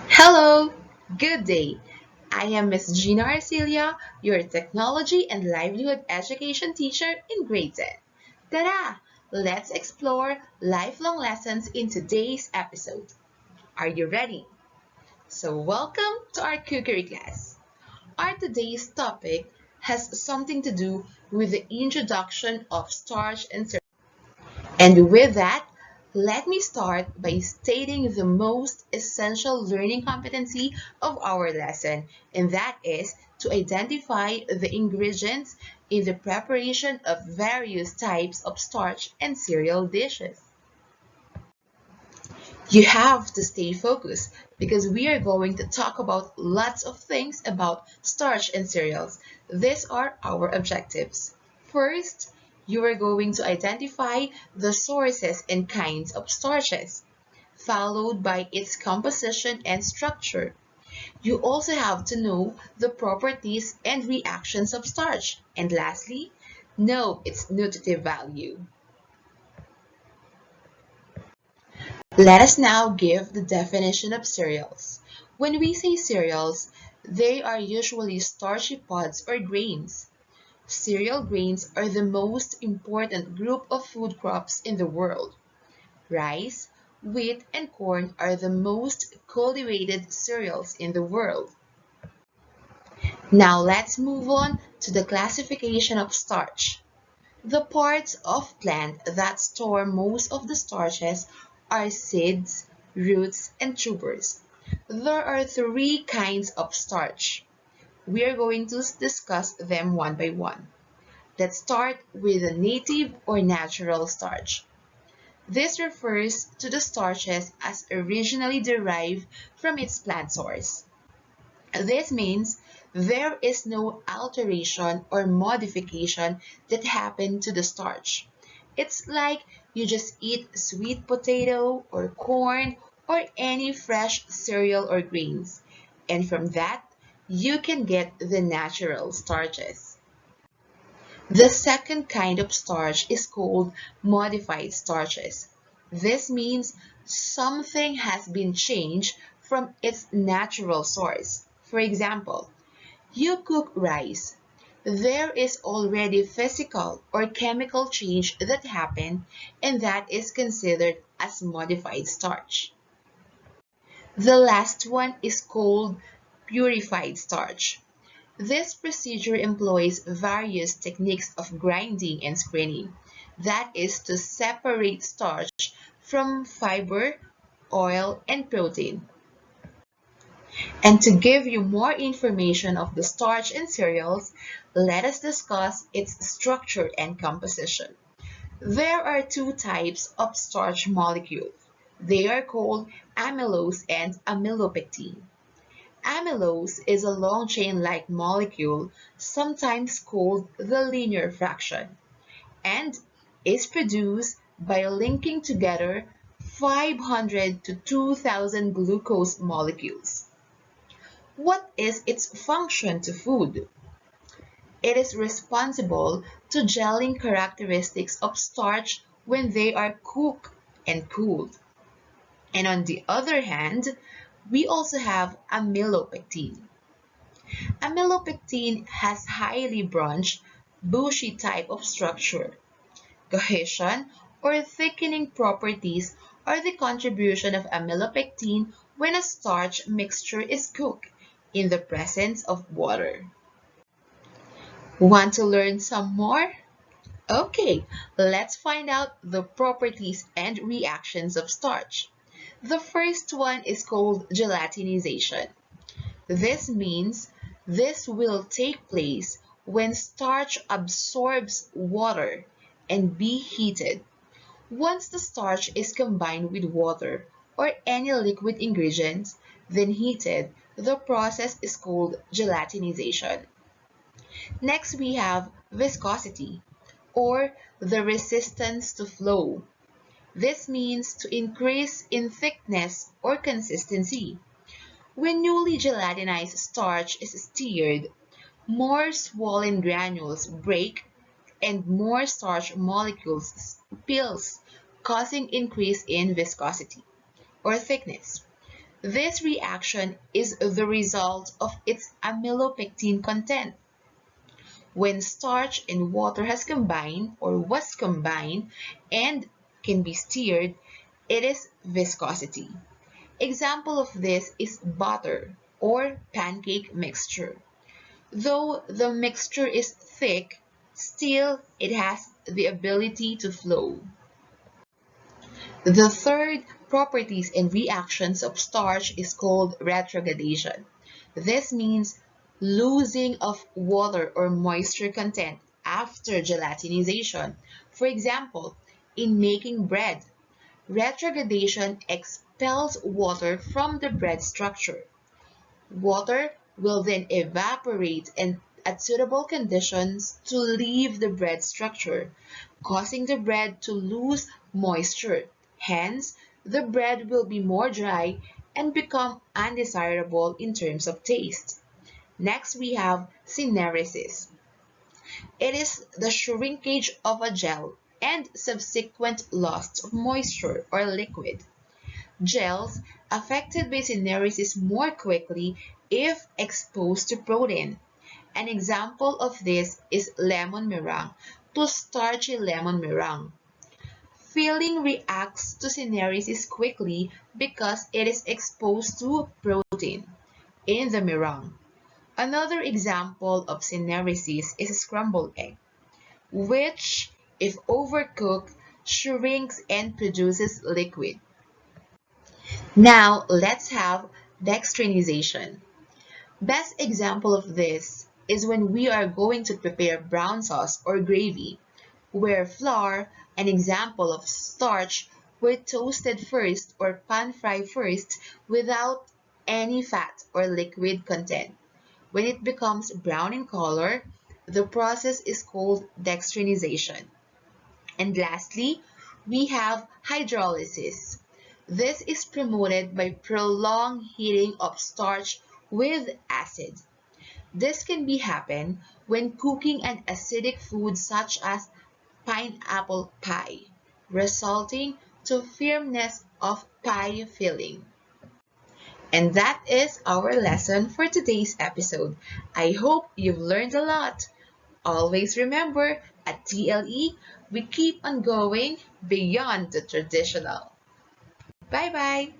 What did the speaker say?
Hello, good day. I am Miss Gina Arcelia, your technology and livelihood education teacher in grade 10. Tara, let's explore lifelong lessons in today's episode. Are you ready? So welcome to our cookery class. Our today's topic has something to do with the introduction of starch and cereal. And with that, let me start by stating the most essential learning competency of our lesson, and that is to identify the ingredients in the preparation of various types of starch and cereal dishes. You have to stay focused because we are going to talk about lots of things about starch and cereals. These are our objectives. First, you are going to identify the sources and kinds of starches, followed by its composition and structure. You also have to know the properties and reactions of starch. And lastly, know its nutritive value. Let us now give the definition of cereals. When we say cereals, they are usually starchy pods or grains. Cereal grains are the most important group of food crops in the world. Rice, wheat, and corn are the most cultivated cereals in the world. Now let's move on to the classification of starch. The parts of plant that store most of the starches are seeds, roots, and tubers. There are three kinds of starch. We are going to discuss them one by one. Let's start with the native or natural starch. This refers to the starches as originally derived from its plant source. This means there is no alteration or modification that happened to the starch. It's like you just eat sweet potato or corn or any fresh cereal or grains. And from that, you can get the natural starches. The second kind of starch is called modified starches. This means something has been changed from its natural source. For example, you cook rice. There is already physical or chemical change that happened, and that is considered as modified starch. The last one is called purified starch. This procedure employs various techniques of grinding and screening. That is to separate starch from fiber, oil, and protein. And to give you more information of the starch in cereals, let us discuss its structure and composition. There are two types of starch molecules. They are called amylose and amylopectin. Amylose is a long chain-like molecule, sometimes called the linear fraction, and is produced by linking together 500 to 2,000 glucose molecules. What is its function to food? It is responsible to gelling characteristics of starch when they are cooked and cooled. And on the other hand, we also have amylopectin. Amylopectin has highly branched, bushy type of structure. Cohesion or thickening properties are the contribution of amylopectin when a starch mixture is cooked in the presence of water. Want to learn some more? Okay, let's find out the properties and reactions of starch. The first one is called gelatinization. This means this will take place when starch absorbs water and be heated. Once the starch is combined with water or any liquid ingredients, then heated, the process is called gelatinization. Next, we have viscosity, or the resistance to flow. This means to increase in thickness or consistency. When newly gelatinized starch is stirred, more swollen granules break and more starch molecules spills, causing increase in viscosity or thickness. This reaction is the result of its amylopectin content. When starch and water has combined or was combined and can be stirred, it is viscosity. Example of this is butter or pancake mixture. Though the mixture is thick, still it has the ability to flow. The third properties and reactions of starch is called retrogradation. This means losing of water or moisture content after gelatinization. For example, in making bread, retrogradation expels water from the bread structure. Water will then evaporate and at suitable conditions to leave the bread structure, causing the bread to lose moisture. Hence, the bread will be more dry and become undesirable in terms of taste. Next, we have syneresis. It is the shrinkage of a gel and subsequent loss of moisture or liquid. Gels affected by syneresis more quickly if exposed to protein. An example of this is lemon meringue to starchy lemon meringue. Filling reacts to syneresis quickly because it is exposed to protein in the meringue. Another example of syneresis is a scrambled egg, which, if overcooked, shrinks and produces liquid. Now, let's have dextranization. Best example of this is when we are going to prepare brown sauce or gravy, where flour, an example of starch, were toasted first or pan-fried first without any fat or liquid content. When it becomes brown in color, the process is called dextranization. And lastly, we have hydrolysis. This is promoted by prolonged heating of starch with acid. This can be happen when cooking an acidic food such as pineapple pie, resulting to firmness of pie filling. And that is our lesson for today's episode. I hope you've learned a lot. Always remember, at TLE, we keep on going beyond the traditional. Bye-bye!